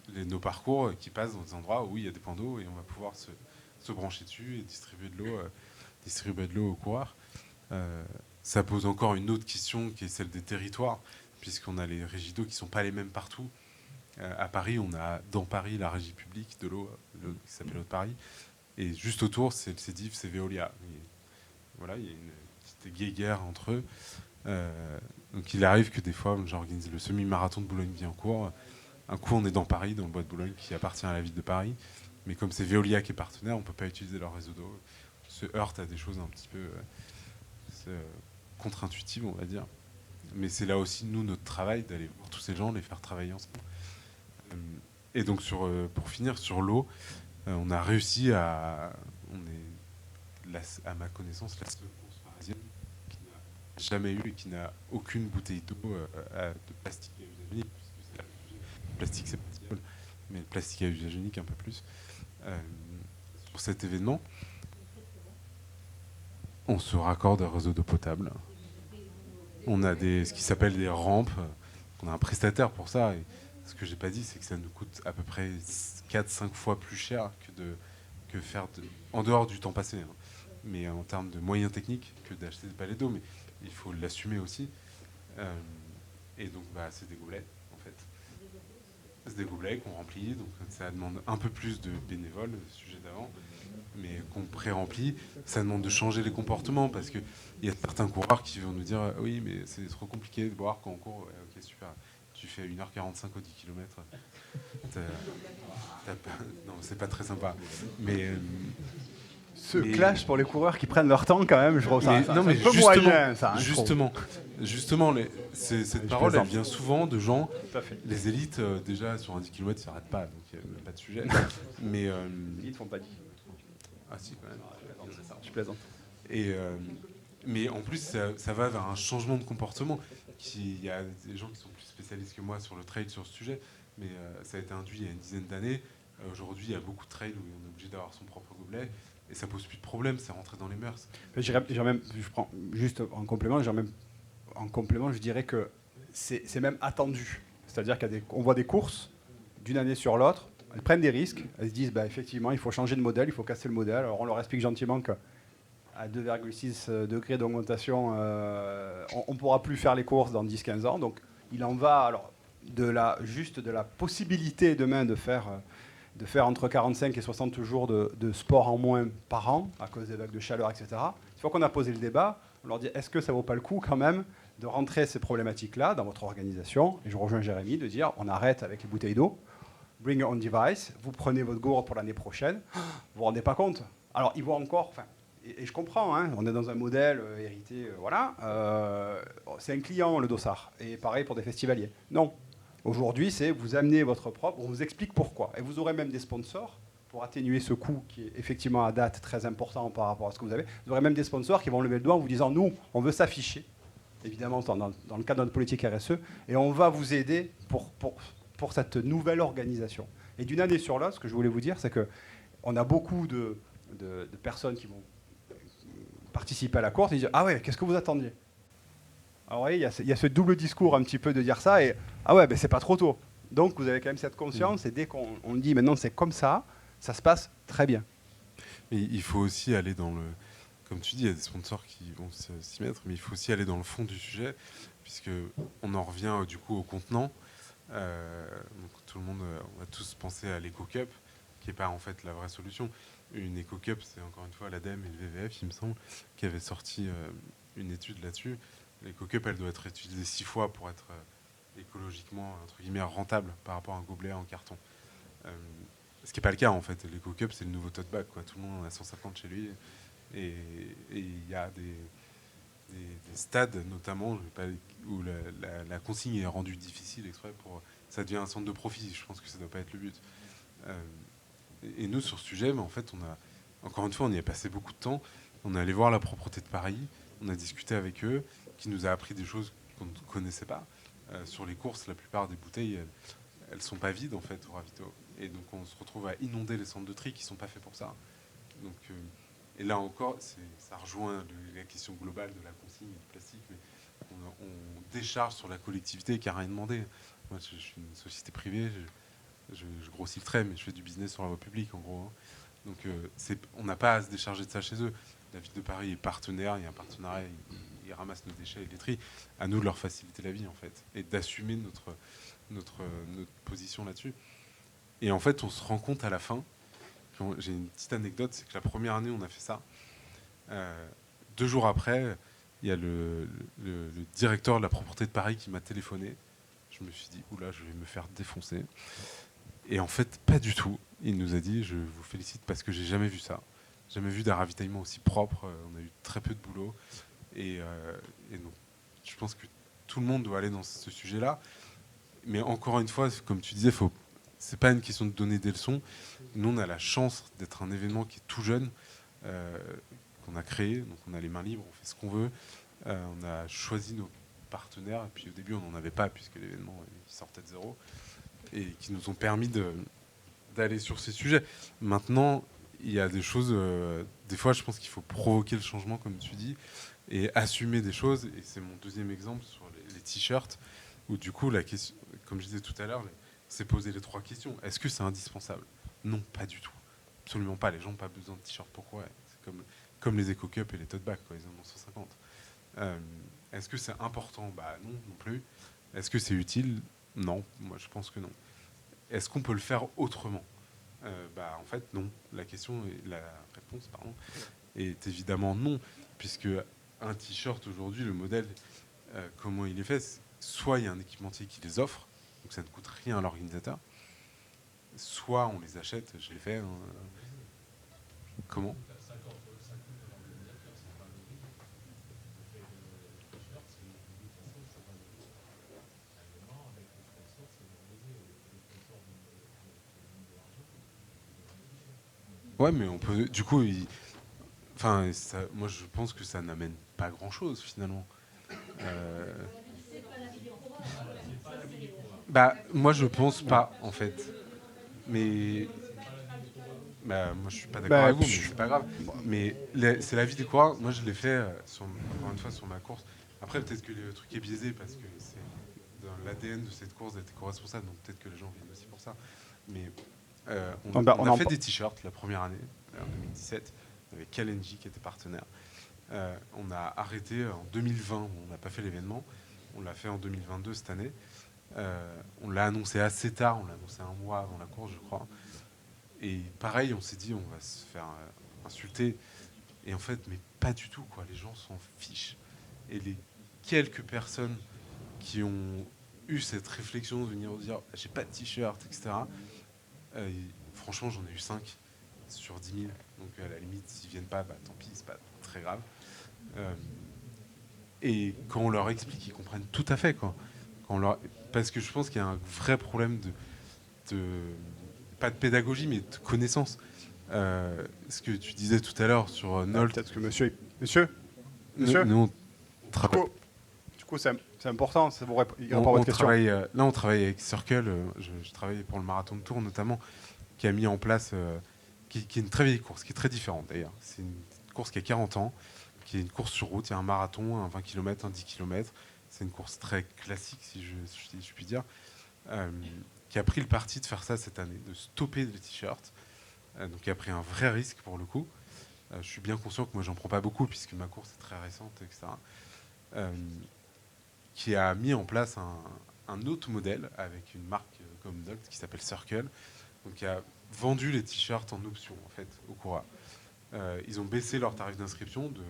nos parcours qui passent dans des endroits où il y a des points d'eau et on va pouvoir se brancher dessus et distribuer de l'eau aux coureurs. Ça pose encore une autre question qui est celle des territoires, puisqu'on a les régies d'eau qui ne sont pas les mêmes partout. À Paris, on a dans Paris la régie publique de l'eau qui s'appelle Eau de Paris, et juste autour, c'est le CEDIF, c'est Veolia. Voilà, il y a une petite guéguerre entre eux. Donc il arrive que des fois, j'organise le semi-marathon de Boulogne-Billancourt. un coup, on est dans Paris, dans le Bois de Boulogne, qui appartient à la ville de Paris. Mais comme c'est Veolia qui est partenaire, on ne peut pas utiliser leur réseau d'eau. On se heurte à des choses un petit peu contre-intuitives, on va dire. Mais c'est là aussi, nous, notre travail, d'aller voir tous ces gens, les faire travailler ensemble. Et donc, pour finir, sur l'eau, on a réussi on est, à ma connaissance, la seule course parisienne qui n'a jamais eu et qui n'a aucune bouteille d'eau de plastique à usage unique. Le plastique, c'est pas diable, mais le plastique à usage unique, un peu plus. Sur cet événement, on se raccorde à un réseau d'eau potable. On a ce qui s'appelle des rampes. On a un prestataire pour ça. Et ce que j'ai pas dit, c'est que ça nous coûte à peu près 4-5 fois plus cher que faire en dehors du temps passé. Hein. Mais en termes de moyens techniques, que d'acheter des palets d'eau. Mais il faut l'assumer aussi. Et donc, c'est des gobelets, en fait. C'est des gobelets qu'on remplit. Donc, ça demande un peu plus de bénévoles, le sujet d'avant. Mais qu'on pré-remplit, ça demande de changer les comportements parce qu'il y a certains coureurs qui vont nous dire oui, mais c'est trop compliqué de boire quand on court. Ouais, ok, super. Tu fais 1h45 au 10 km. Non, c'est pas très sympa. Mais clash pour les coureurs qui prennent leur temps quand même, je trouve ça. Non, mais justement, cette parole, elle vient souvent de gens. Les élites, déjà sur un 10 km, ils s'arrêtent pas, donc il n'y a même pas de sujet. Mais ils ne font pas 10. Ah si, quand même. Je plaisante. Mais en plus, ça va vers un changement de comportement. Il y a des gens qui sont plus spécialistes que moi sur le trail, sur ce sujet, mais ça a été induit il y a une dizaine d'années. Aujourd'hui, il y a beaucoup de trails où on est obligé d'avoir son propre gobelet, et ça pose plus de problème, c'est rentré dans les mœurs. Je prends juste en complément, je dirais que c'est même attendu. C'est-à-dire qu'on voit des courses d'une année sur l'autre. Elles prennent des risques, elles se disent effectivement il faut changer de modèle, il faut casser le modèle. Alors on leur explique gentiment qu'à 2,6 degrés d'augmentation, on ne pourra plus faire les courses dans 10-15 ans. Donc il en va alors de la possibilité demain de faire entre 45 et 60 jours de sport en moins par an à cause des vagues de chaleur, etc. Une fois qu'on a posé le débat, on leur dit est-ce que ça ne vaut pas le coup quand même de rentrer ces problématiques-là dans votre organisation. Et je rejoins Jérémy de dire on arrête avec les bouteilles d'eau. Bring your own device, vous prenez votre gourde pour l'année prochaine, vous vous rendez pas compte. Alors, ils voient encore, et je comprends, hein, on est dans un modèle hérité, voilà, c'est un client, le dossard, et pareil pour des festivaliers. Non, aujourd'hui, c'est vous amenez votre propre, on vous explique pourquoi, et vous aurez même des sponsors pour atténuer ce coût qui est effectivement à date très important par rapport à ce que vous avez. Vous aurez même des sponsors qui vont lever le doigt en vous disant, nous, on veut s'afficher, évidemment dans le cadre de notre politique RSE, et on va vous aider pour cette nouvelle organisation. Et d'une année sur l'autre, ce que je voulais vous dire, c'est qu'on a beaucoup de personnes qui vont participer à la course et dire « Ah ouais, qu'est-ce que vous attendiez ?» Alors oui, il y a ce double discours un petit peu de dire ça, et « Ah ouais, c'est pas trop tôt. » Donc vous avez quand même cette conscience, et dès qu'on dit maintenant c'est comme ça se passe très bien. Mais il faut aussi aller dans le... Comme tu dis, il y a des sponsors qui vont s'y mettre, mais il faut aussi aller dans le fond du sujet, puisqu'on en revient du coup au contenant. Donc tout le monde, on va tous penser à l'EcoCup, qui n'est pas en fait la vraie solution. Une EcoCup, c'est encore une fois l'ADEME et le WWF, il me semble, qui avaient sorti une étude là-dessus. L'EcoCup, elle doit être utilisée 6 fois pour être écologiquement, entre guillemets, rentable par rapport à un gobelet en carton. Ce qui n'est pas le cas en fait. L'EcoCup, c'est le nouveau tote bag, quoi. Tout le monde en a 150 chez lui. Et il y a des stades notamment où la consigne est rendue difficile exprès ça devient un centre de profit. Je pense que ça ne doit pas être le but. Et nous sur ce sujet, en fait, encore une fois, on y a passé beaucoup de temps. On est allé voir la propreté de Paris, on a discuté avec eux, qui nous a appris des choses qu'on ne connaissait pas. Sur les courses, la plupart des bouteilles, elles sont pas vides en fait au ravito. Et donc on se retrouve à inonder les centres de tri qui sont pas faits pour ça. Donc et là encore, ça rejoint la question globale de la consigne du plastique, mais on décharge sur la collectivité qui n'a rien demandé. Moi, je suis une société privée, je grossis le trait, mais je fais du business sur la voie publique, en gros. Hein. Donc, on n'a pas à se décharger de ça chez eux. La ville de Paris est partenaire, il y a un partenariat, ils ramassent nos déchets et les trient. À nous de leur faciliter la vie, en fait, et d'assumer notre position là-dessus. Et en fait, on se rend compte à la fin. J'ai une petite anecdote, c'est que la première année, on a fait ça. 2 jours après, il y a le directeur de la propreté de Paris qui m'a téléphoné. Je me suis dit, oula, je vais me faire défoncer. Et en fait, pas du tout. Il nous a dit, je vous félicite parce que j'ai jamais vu ça. Jamais vu d'un ravitaillement aussi propre. On a eu très peu de boulot. Et donc, je pense que tout le monde doit aller dans ce sujet-là. Mais encore une fois, comme tu disais, c'est pas une question de donner des leçons. Nous, on a la chance d'être un événement qui est tout jeune, qu'on a créé. Donc, on a les mains libres, on fait ce qu'on veut. On a choisi nos partenaires. Et puis, au début, on n'en avait pas, puisque l'événement il sortait de zéro. Et qui nous ont permis d'aller sur ces sujets. Maintenant, il y a des choses... des fois, je pense qu'il faut provoquer le changement, comme tu dis, et assumer des choses. Et c'est mon deuxième exemple sur les t-shirts, où du coup, la question, comme je disais tout à l'heure, c'est poser les 3 questions. Est-ce que c'est indispensable? Non, pas du tout. Absolument pas. Les gens n'ont pas besoin de t-shirts. Pourquoi? C'est comme les éco-cups et les tote bags, quoi. Ils en ont 150. Est-ce que c'est important? Bah non, non plus. Est-ce que c'est utile? Non, moi je pense que non. Est-ce qu'on peut le faire autrement? Bah en fait non. La réponse est évidemment non, puisque un t-shirt aujourd'hui, le modèle, comment il est fait, soit il y a un équipementier qui les offre, donc ça ne coûte rien à l'organisateur, soit on les achète, je l'ai fait. Comment? Ouais, mais on peut. Du coup, moi je pense que ça n'amène pas grand-chose finalement. Euh, Bah, moi je pense pas en fait. Mais bah, moi je suis pas d'accord Bah, avec vous, mais c'est pas grave. Mais c'est la vie des coureurs. Moi je l'ai fait encore une fois sur ma course. Après peut-être que le truc est biaisé parce que c'est dans l'ADN de cette course d'être éco-responsable, donc peut-être que les gens viennent aussi pour ça. Mais on a fait des t-shirts la première année, en 2017, avec Kalenji qui était partenaire. On a arrêté en 2020, on n'a pas fait l'événement. On l'a fait en 2022 cette année. On l'a annoncé assez tard, on l'a annoncé un mois avant la course, je crois. Et pareil, on s'est dit, on va se faire insulter. Et en fait, mais pas du tout, quoi. Les gens s'en fichent. Et les quelques personnes qui ont eu cette réflexion de venir dire, j'ai pas de t-shirt, etc. Franchement, j'en ai eu 5 sur 10 000. Donc à la limite, s'ils viennent pas, bah, tant pis, c'est pas très grave. Et quand on leur explique, ils comprennent tout à fait, quoi. Parce que je pense qu'il y a un vrai problème pas de pédagogie, mais de connaissance. Ce que tu disais tout à l'heure sur Nolt. Peut-être que monsieur. Nous, du coup, c'est important. C'est pour répondre à on votre question. là, on travaille avec Circle. Je travaille pour le marathon de Tours notamment, qui a mis en place, qui est une très vieille course, qui est très différente d'ailleurs. C'est une course qui a 40 ans, qui est une course sur route. Il y a un marathon, un 20 km, un 10 km. C'est une course très classique, si je puis dire, qui a pris le parti de faire ça cette année, de stopper les t-shirts. Donc qui a pris un vrai risque pour le coup. Je suis bien conscient que moi j'en prends pas beaucoup puisque ma course est très récente, etc. Qui a mis en place un autre modèle avec une marque comme Nolt qui s'appelle Circle, donc qui a vendu les t-shirts en option en fait aux coureurs. Ils ont baissé leur tarif d'inscription de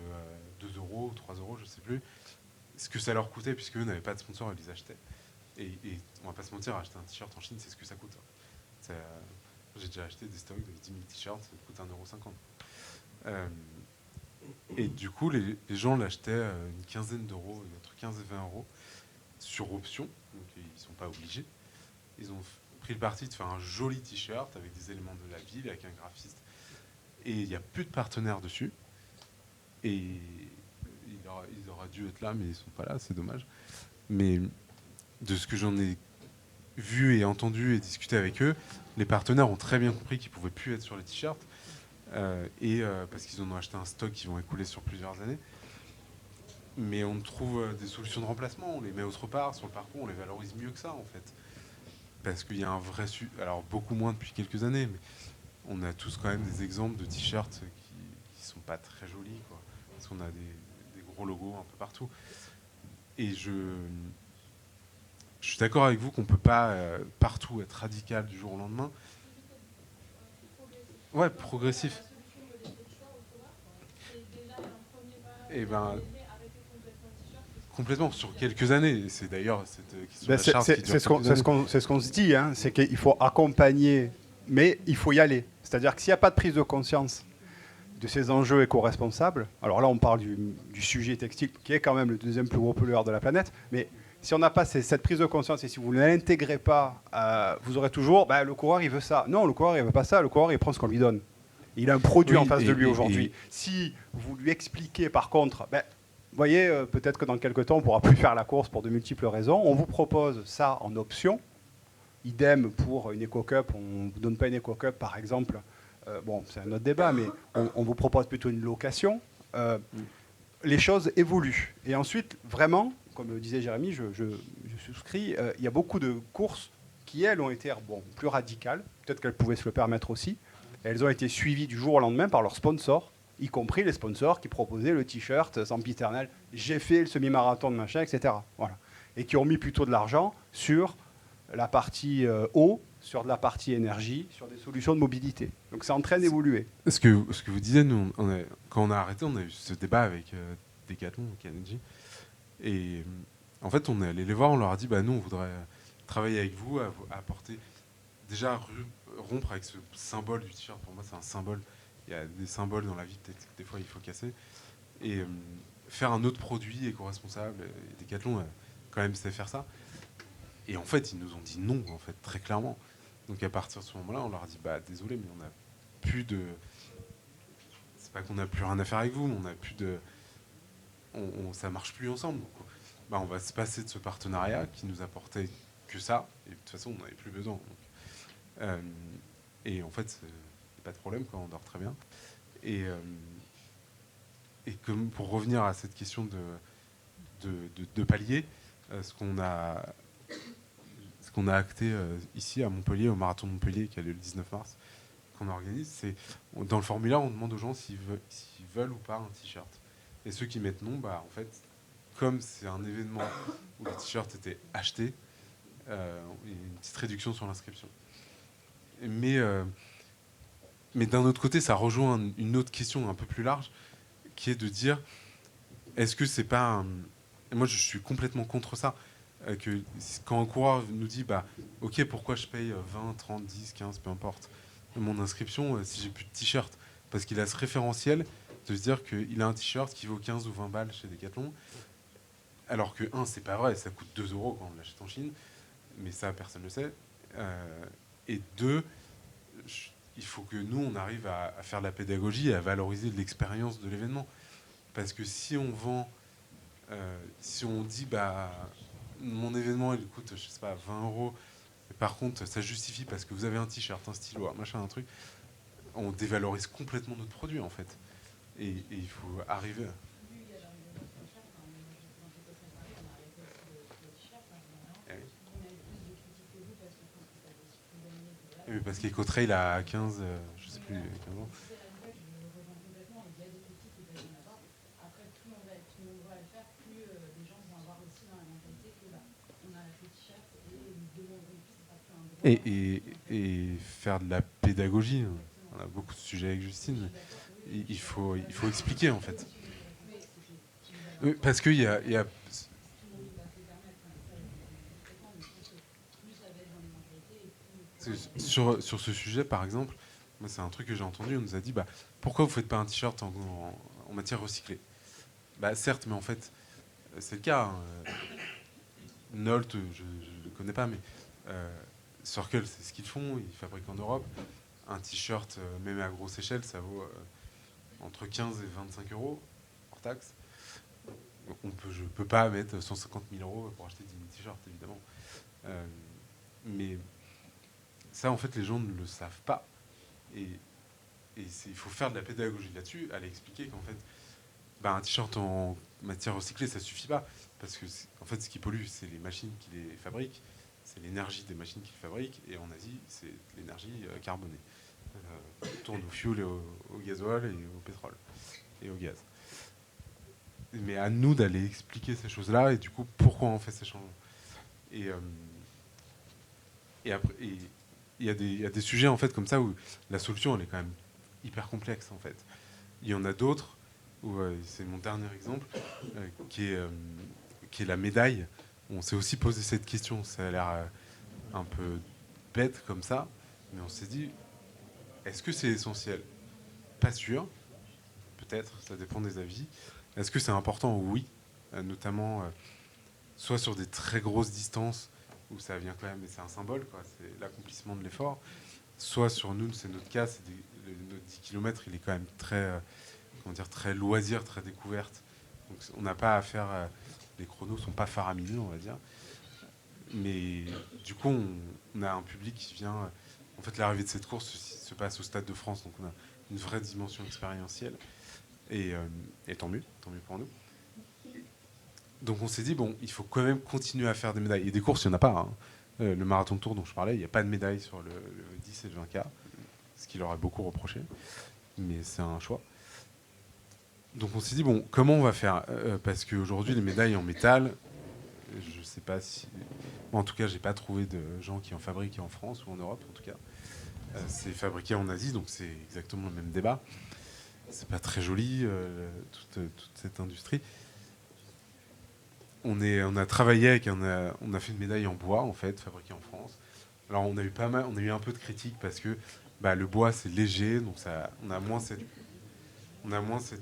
2 euros, 3 euros, je sais plus, ce que ça leur coûtait puisque eux n'avaient pas de sponsor, ils les achetaient. Et on va pas se mentir, acheter un t-shirt en Chine, c'est ce que ça coûte. J'ai déjà acheté des stocks de 10 000 t-shirts, ça coûte 1,50 €. Et du coup, les gens l'achetaient une quinzaine d'euros, entre 15 et 20 euros, sur option. Donc ils ne sont pas obligés. Ils ont pris le parti de faire un joli t-shirt avec des éléments de la ville, avec un graphiste. Et il n'y a plus de partenaires dessus. Et ils auraient dû être là, mais ils ne sont pas là, c'est dommage. Mais de ce que j'en ai vu et entendu et discuté avec eux, les partenaires ont très bien compris qu'ils ne pouvaient plus être sur les t-shirts. Parce qu'ils en ont acheté un stock qui vont écouler sur plusieurs années. Mais on trouve des solutions de remplacement, on les met autre part sur le parcours, on les valorise mieux que ça en fait. Parce qu'il y a un vrai... Alors beaucoup moins depuis quelques années, mais on a tous quand même des exemples de t-shirts qui sont pas très jolis, quoi. Parce qu'on a des gros logos un peu partout. Et je suis d'accord avec vous qu'on peut pas partout être radical du jour au lendemain. Ouais, progressif. Et ben, Complètement, sur quelques années. C'est d'ailleurs cette question de Ben, la charte qui dure c'est ce qu'on se dit, hein, c'est qu'il faut accompagner, mais il faut y aller. C'est-à-dire que s'il n'y a pas de prise de conscience de ces enjeux éco-responsables, alors là on parle du sujet textile, qui est quand même le deuxième plus gros pollueur de la planète, mais si on n'a pas cette prise de conscience et si vous ne l'intégrez pas, vous aurez toujours, le coureur il veut ça. Non, le coureur il veut pas ça, le coureur il prend ce qu'on lui donne. Il a un produit en face de lui aujourd'hui. Si vous lui expliquez par contre, vous voyez, peut-être que dans quelques temps, on ne pourra plus faire la course pour de multiples raisons. On vous propose ça en option. Idem pour une EcoCup. On ne vous donne pas une EcoCup, par exemple. C'est un autre débat, mais on vous propose plutôt une location. Les choses évoluent. Et ensuite, vraiment, comme le disait Jérémy, je souscris, il y a beaucoup de courses qui, elles, ont été plus radicales. Peut-être qu'elles pouvaient se le permettre aussi. Et elles ont été suivies du jour au lendemain par leurs sponsors, y compris les sponsors qui proposaient le t-shirt sempiternel, j'ai fait le semi-marathon de machin, etc. Voilà. Et qui ont mis plutôt de l'argent sur la partie eau, sur de la partie énergie, sur des solutions de mobilité. Donc c'est en train d'évoluer. Ce que vous disiez, nous, quand on a arrêté, on a eu ce débat avec Decathlon, Energy. Et en fait, on est allé les voir, on leur a dit, nous, on voudrait travailler avec vous, à apporter, déjà rompre avec ce symbole du t-shirt. Pour moi, c'est un symbole. Il y a des symboles dans la vie, peut-être que des fois il faut casser. Et faire un autre produit éco-responsable. Et Decathlon, quand même, sait faire ça. Et en fait, ils nous ont dit non, en fait, très clairement. Donc à partir de ce moment-là, on leur a dit désolé, mais on n'a plus de. C'est pas qu'on n'a plus rien à faire avec vous, mais on n'a plus de. Ça marche plus ensemble. Donc, on va se passer de ce partenariat qui nous apportait que ça. Et de toute façon, on n'avait plus besoin. Donc, et en fait, pas de problème, quand on dort très bien. Et comme pour revenir à cette question de palier, ce qu'on a acté ici à Montpellier, au marathon de Montpellier qui a lieu le 19 mars, qu'on organise, c'est dans le formulaire on demande aux gens s'ils veulent ou pas un t-shirt. Et ceux qui mettent non, en fait, comme c'est un événement où les t-shirts étaient achetés, il y a une petite réduction sur l'inscription. Mais d'un autre côté, ça rejoint une autre question un peu plus large, qui est de dire, est-ce que c'est pas moi, je suis complètement contre ça. Que quand un coureur nous dit, ok, pourquoi je paye 20, 30, 10, 15, peu importe, mon inscription si j'ai plus de t-shirt? Parce qu'il a ce référentiel de se dire qu'il a un t-shirt qui vaut 15 ou 20 balles chez Decathlon. Alors que, c'est pas vrai, ça coûte 2 € quand on l'achète en Chine. Mais ça, personne ne le sait. Et 2, il faut que nous, on arrive à faire de la pédagogie et à valoriser l'expérience de l'événement. Parce que si on vend, si on dit, mon événement, il coûte, je sais pas, 20 €, et par contre, ça justifie parce que vous avez un t-shirt, un stylo, un machin, un truc, on dévalorise complètement notre produit, en fait. Et il faut arriver à... Oui, parce qu'EcoTrail a 15, je sais plus, 15 ans. Et faire de la pédagogie, on a beaucoup de sujets avec Justine, il faut expliquer en fait. Oui, parce qu'il y a sur ce sujet, par exemple, moi, c'est un truc que j'ai entendu, on nous a dit, pourquoi vous ne faites pas un t-shirt en matière recyclée? Certes, mais en fait, c'est le cas. Nolt, je ne le connais pas, mais Circle, c'est ce qu'ils font, ils fabriquent en Europe. Un t-shirt, même à grosse échelle, ça vaut entre 15 et 25 € hors taxe. Je ne peux pas mettre 150 000 € pour acheter 10 000 t-shirts, évidemment. Mais ça, en fait, les gens ne le savent pas. Et il faut faire de la pédagogie là-dessus, aller expliquer qu'en fait, un t-shirt en matière recyclée, ça ne suffit pas. Parce que, en fait, ce qui pollue, c'est les machines qui les fabriquent, c'est l'énergie des machines qui les fabriquent, et en Asie, c'est l'énergie carbonée. Tourne au fioul, et au gasoil, et au pétrole, et au gaz. Mais à nous d'aller expliquer ces choses-là, et du coup, pourquoi on fait ces changements. Et après, il y a des sujets en fait comme ça où la solution elle est quand même hyper complexe en fait. Il y en a d'autres où c'est mon dernier exemple qui qui est la médaille, on s'est aussi posé cette question. Ça a l'air un peu bête comme ça, mais on s'est dit, est-ce que c'est essentiel? Pas sûr, peut-être, ça dépend des avis. Est-ce que c'est important? Oui, notamment soit sur des très grosses distances où ça vient quand même, mais c'est un symbole, quoi, c'est l'accomplissement de l'effort. Soit sur nous, c'est notre cas, notre 10 km, il est quand même très, très loisir, très découverte. Donc on n'a pas à faire, les chronos sont pas faramineux, on va dire. Mais du coup, on a un public qui vient. En fait, l'arrivée de cette course se passe au Stade de France, donc on a une vraie dimension expérientielle. Et tant mieux pour nous. Donc on s'est dit, bon, il faut quand même continuer à faire des médailles. Et des courses, il n'y en a pas. Hein. Le marathon de Tours dont je parlais, il n'y a pas de médaille sur le 10 et le 20K, ce qui leur a beaucoup reproché. Mais c'est un choix. Donc on s'est dit, bon, comment on va faire? Parce qu'aujourd'hui, les médailles en métal, je ne sais pas si... Bon, en tout cas, je n'ai pas trouvé de gens qui en fabriquent en France ou en Europe, en tout cas. C'est fabriqué en Asie, donc c'est exactement le même débat. C'est pas très joli, toute cette industrie. On a travaillé avec on a fait une médaille en bois, en fait, fabriquée en France. Alors on a eu un peu de critiques parce que le bois c'est léger, donc on a moins cette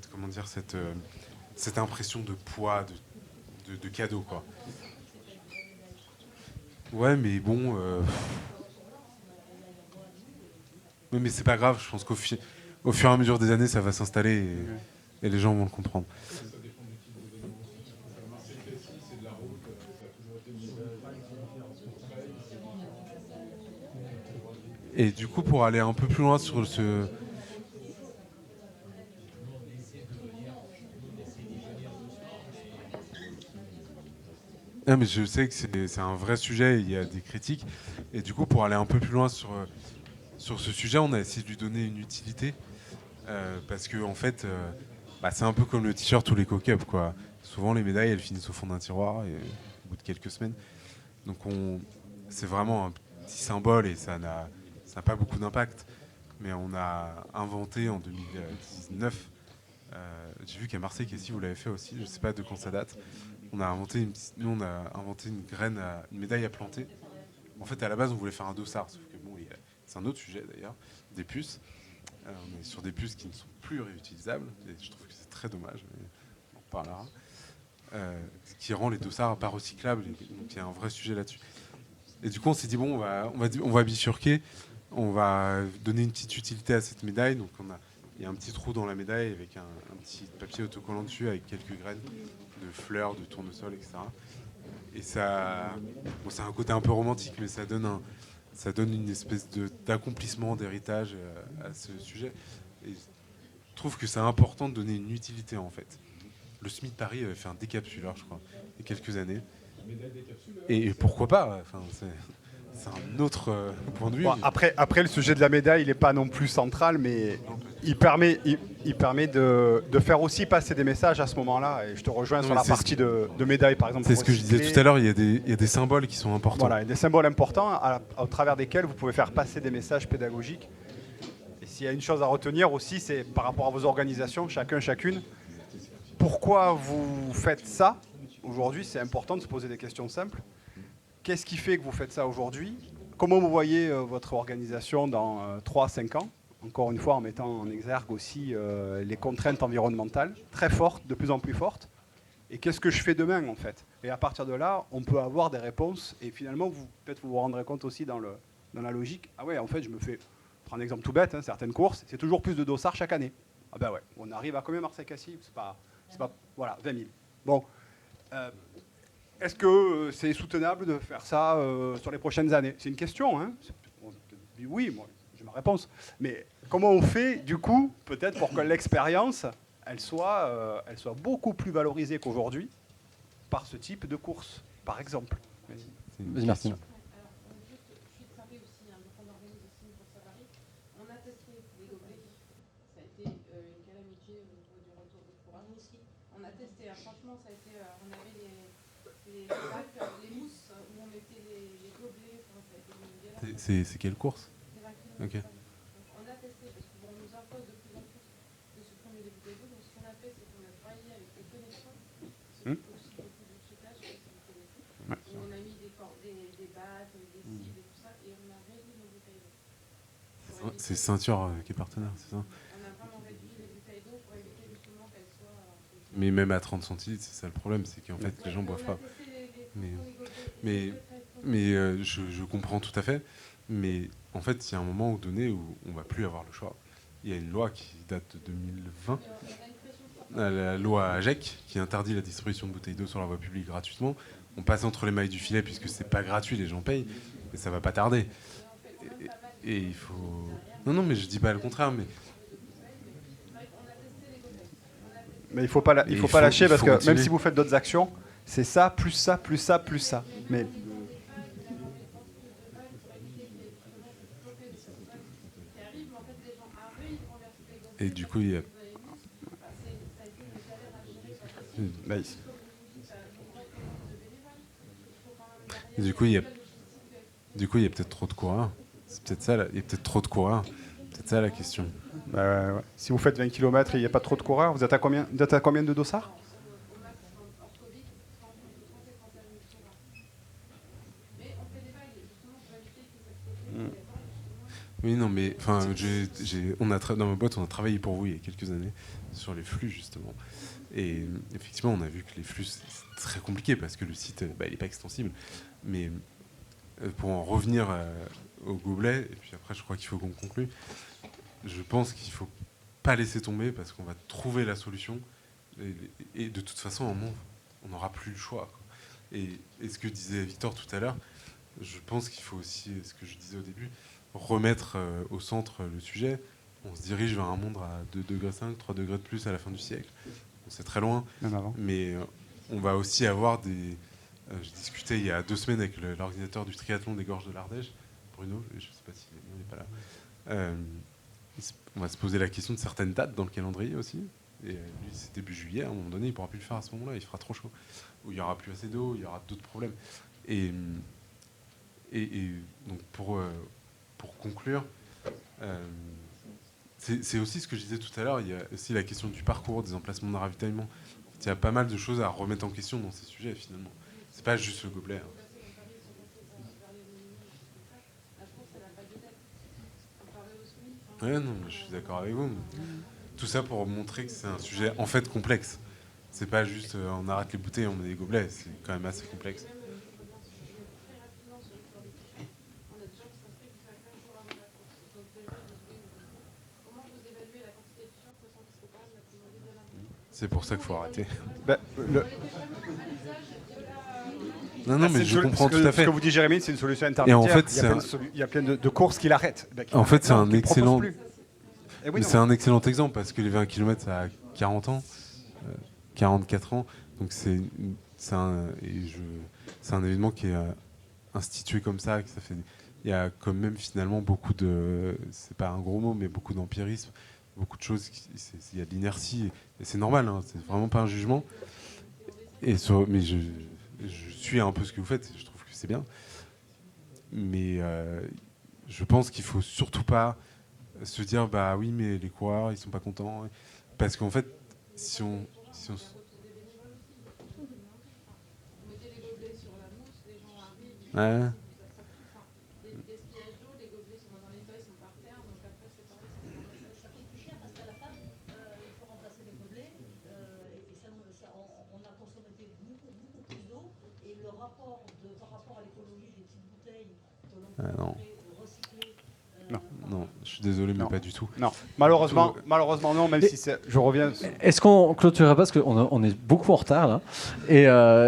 comment dire, cette impression de poids, de cadeau, quoi. Ouais, mais bon, oui, mais c'est pas grave. Je pense qu'au fur et à mesure des années, ça va s'installer et les gens vont le comprendre. Et du coup, pour aller un peu plus loin sur ce... Non, mais je sais que c'est un vrai sujet, il y a des critiques. Et du coup, pour aller un peu plus loin sur ce sujet, on a essayé de lui donner une utilité. Parce que, en fait, c'est un peu comme le t-shirt ou les co-cups, quoi. Souvent, les médailles, elles finissent au fond d'un tiroir et, au bout de quelques semaines. Donc, c'est vraiment un petit symbole et ça n'a pas beaucoup d'impact. Mais on a inventé en 2019, j'ai vu qu'à Marseille, Cassie, vous l'avez fait aussi, je ne sais pas de quand ça date. On a inventé une graine, une médaille à planter. En fait, à la base, on voulait faire un dossard, sauf que bon, c'est un autre sujet d'ailleurs, des puces. On est sur des puces qui ne sont plus réutilisables. Et je trouve que c'est très dommage, mais on en reparlera. Qui rend les dossards pas recyclables. Donc il y a un vrai sujet là-dessus. Et du coup, on s'est dit, bon, on va bifurquer, on va donner une petite utilité à cette médaille. Donc il y a un petit trou dans la médaille avec un petit papier autocollant dessus avec quelques graines de fleurs, de tournesol, etc. Et ça, c'est un côté un peu romantique, mais ça donne une espèce d'accomplissement, d'héritage à ce sujet. Et je trouve que c'est important de donner une utilité, en fait. Le SMI de Paris avait fait un décapsuleur, je crois, il y a quelques années. Et pourquoi pas? Enfin, c'est un autre point de vue. Bon, après, le sujet de la médaille, il n'est pas non plus central, mais il permet de faire aussi passer des messages à ce moment-là. Et je te rejoins sur la partie de médaille, par exemple. C'est ce que je disais tout à l'heure, il y a des symboles qui sont importants. Voilà, il y a des symboles importants au travers desquels vous pouvez faire passer des messages pédagogiques. Et s'il y a une chose à retenir aussi, c'est par rapport à vos organisations, chacune. Pourquoi vous faites ça aujourd'hui? C'est important de se poser des questions simples. Qu'est-ce qui fait que vous faites ça aujourd'hui? Comment vous voyez votre organisation dans 3-5 ans? Encore une fois, en mettant en exergue aussi les contraintes environnementales, très fortes, de plus en plus fortes. Et qu'est-ce que je fais demain, en fait? Et à partir de là, on peut avoir des réponses. Et finalement, peut-être vous rendrez compte aussi dans la logique. Ah ouais, en fait, je prends un exemple tout bête, certaines courses, c'est toujours plus de dossards chaque année. Ah ben ouais, on arrive à combien Marseille-Cassis? C'est pas, voilà, 20 000. Bon. Est-ce que c'est soutenable de faire ça sur les prochaines années? C'est une question. Hein. Oui, moi, j'ai ma réponse. Mais comment on fait, du coup, peut-être pour que l'expérience, elle soit beaucoup plus valorisée qu'aujourd'hui par ce type de course, par exemple? Vas-y, Martine. Franchement, ça a été, on avait les bacs, les mousses où on mettait les gobelets. C'est quelle course? Okay. On a testé parce qu'on nous impose de plus en plus de supprimer des bouteilles d'eau. Donc ce qu'on a fait, c'est qu'on a travaillé avec les connexions. C'est aussi beaucoup de recyclage. dates, des cibles et tout ça, et on a réduit nos bouteilles d'eau. C'est Ceinture qui est partenaire, c'est ça? On a vraiment réduit les bouteilles d'eau pour éviter justement qu'elles soient. Mais même à 30 centilitres, c'est ça le problème, c'est qu'en fait les gens boivent pas. Mais je comprends tout à fait. Mais en fait, il y a un moment donné où on va plus avoir le choix. Il y a une loi qui date de 2020, la loi AGEC, qui interdit la distribution de bouteilles d'eau sur la voie publique gratuitement. On passe entre les mailles du filet puisque c'est pas gratuit, les gens payent, mais ça va pas tarder. Et il faut. Non, mais je dis pas le contraire, mais. Mais il faut pas lâcher parce que continuer. même si vous faites d'autres actions, c'est ça, plus ça, plus ça, plus ça. Mais Et du coup, il y a. mais Et du coup, il y a peut-être trop de coureurs. C'est peut-être ça. Il y a peut-être trop de coureurs. C'est peut-être ça la question. ouais. Si vous faites 20 km et il n'y a pas trop de coureurs, vous êtes à combien de dossards? Oui, non, mais enfin, dans ma boîte, on a travaillé pour vous il y a quelques années sur les flux justement. Et effectivement, on a vu que les flux c'est très compliqué parce que le site, il n'est pas extensible. Mais pour en revenir au gobelet, et puis après, je crois qu'il faut qu'on conclue. Je pense qu'il faut pas laisser tomber parce qu'on va trouver la solution. Et de toute façon, à un moment, on n'aura plus le choix, quoi. Et ce que disait Victor tout à l'heure, je pense qu'il faut aussi, ce que je disais au début, remettre au centre le sujet. On se dirige vers un monde à 2,5 degrés, 3 degrés de plus à la fin du siècle. C'est très loin, mais on va aussi avoir des... J'ai discuté il y a 2 semaines avec l'organisateur du triathlon des Gorges de l'Ardèche, Bruno, je ne sais pas s'il n'est pas là. On va se poser la question de certaines dates dans le calendrier aussi. Et lui, c'est début juillet, à un moment donné, il ne pourra plus le faire à ce moment-là, il fera trop chaud. Où il n'y aura plus assez d'eau, il y aura d'autres problèmes. Et donc pour conclure, c'est aussi ce que je disais tout à l'heure, il y a aussi la question du parcours, des emplacements de ravitaillement. Il y a pas mal de choses à remettre en question dans ces sujets finalement. C'est pas juste le gobelet. Ouais, non, je suis d'accord avec vous. Tout ça pour montrer que c'est un sujet en fait complexe. C'est pas juste on arrête les bouteilles, on met des gobelets. C'est quand même assez complexe. C'est pour ça qu'il faut arrêter. Non, mais je comprends tout à fait. Ce que vous dit Jérémy, c'est une solution intermédiaire. Et en fait, il y a plein de courses qui l'arrêtent. En fait, c'est un excellent. C'est un excellent exemple parce que les 20 km, ça a 40 ans, 44 ans. Donc c'est un événement qui est institué comme ça. Il y a quand même finalement beaucoup de, c'est pas un gros mot, mais beaucoup d'empirisme, beaucoup de choses. Il y a de l'inertie et c'est normal. Hein, c'est vraiment pas un jugement. Mais je suis un peu ce que vous faites. Je trouve que c'est bien. Mais je pense qu'il faut surtout pas se dire bah oui mais les coureurs ils sont pas contents parce qu'en fait si on ouais. Non, je suis désolé, mais pas du tout. Non, malheureusement non, même si je reviens. Est-ce qu'on clôturerait pas parce qu'on est beaucoup en retard là et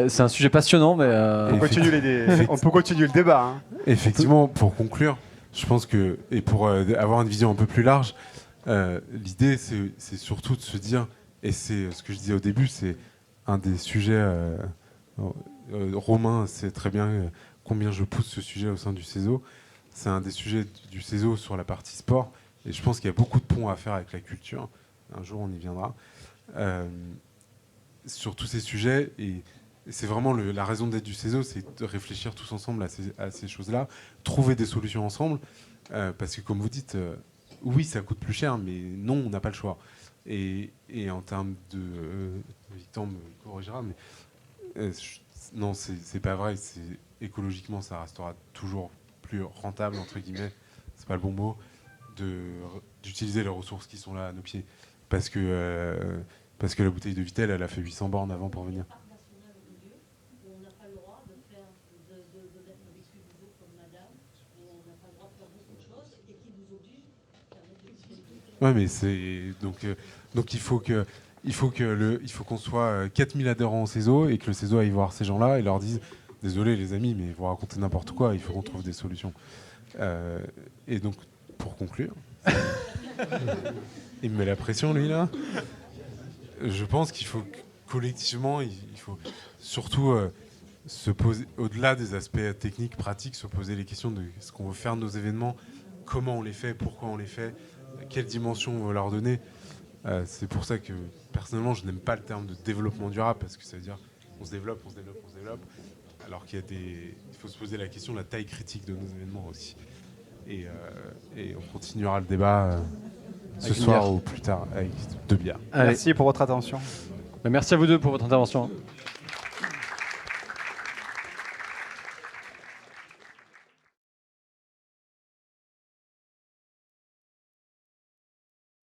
c'est un sujet passionnant, mais on peut continuer le débat. Hein. Effectivement, pour conclure, je pense que et pour avoir une vision un peu plus large, l'idée c'est surtout de se dire, et c'est ce que je disais au début, c'est un des sujets. Romain sait très bien combien je pousse ce sujet au sein du CESO. C'est un des sujets du CESO sur la partie sport. Et je pense qu'il y a beaucoup de ponts à faire avec la culture. Un jour, on y viendra. Sur tous ces sujets. Et c'est vraiment la raison d'être du CESO, c'est de réfléchir tous ensemble à ces choses-là, trouver des solutions ensemble. Parce que, comme vous dites, oui, ça coûte plus cher, mais non, on n'a pas le choix. Et en termes de... Victor me corrigera, mais Non, c'est pas vrai. Écologiquement, ça restera toujours plus rentable, entre guillemets, c'est pas le bon mot, d'utiliser les ressources qui sont là à nos pieds. Parce que la bouteille de Vittel, elle a fait 800 bornes avant pour venir. On n'a pas le droit de faire de mettre un biscuit du jour comme madame, on n'a pas le droit de faire beaucoup de choses et qui nous oblige à mettre des biscuits du jour. Ouais, mais c'est donc il faut qu'on soit 4000 adhérents au CESO et que le CESO aille voir ces gens-là et leur dise désolé les amis, mais vous racontez n'importe quoi, il faut qu'on trouve des solutions. Et donc pour conclure, il me met la pression lui là. Je pense qu'il faut collectivement, il faut surtout se poser, au-delà des aspects techniques, pratiques, se poser les questions de ce qu'on veut faire de nos événements, comment on les fait, pourquoi on les fait, quelle dimension on veut leur donner. C'est pour ça que personnellement je n'aime pas le terme de développement durable parce que ça veut dire on se développe, alors qu'il faut se poser la question de la taille critique de nos événements aussi. Et on continuera le débat ce soir ou plus tard avec 2 bières. Merci pour votre attention. Merci à vous deux pour votre intervention.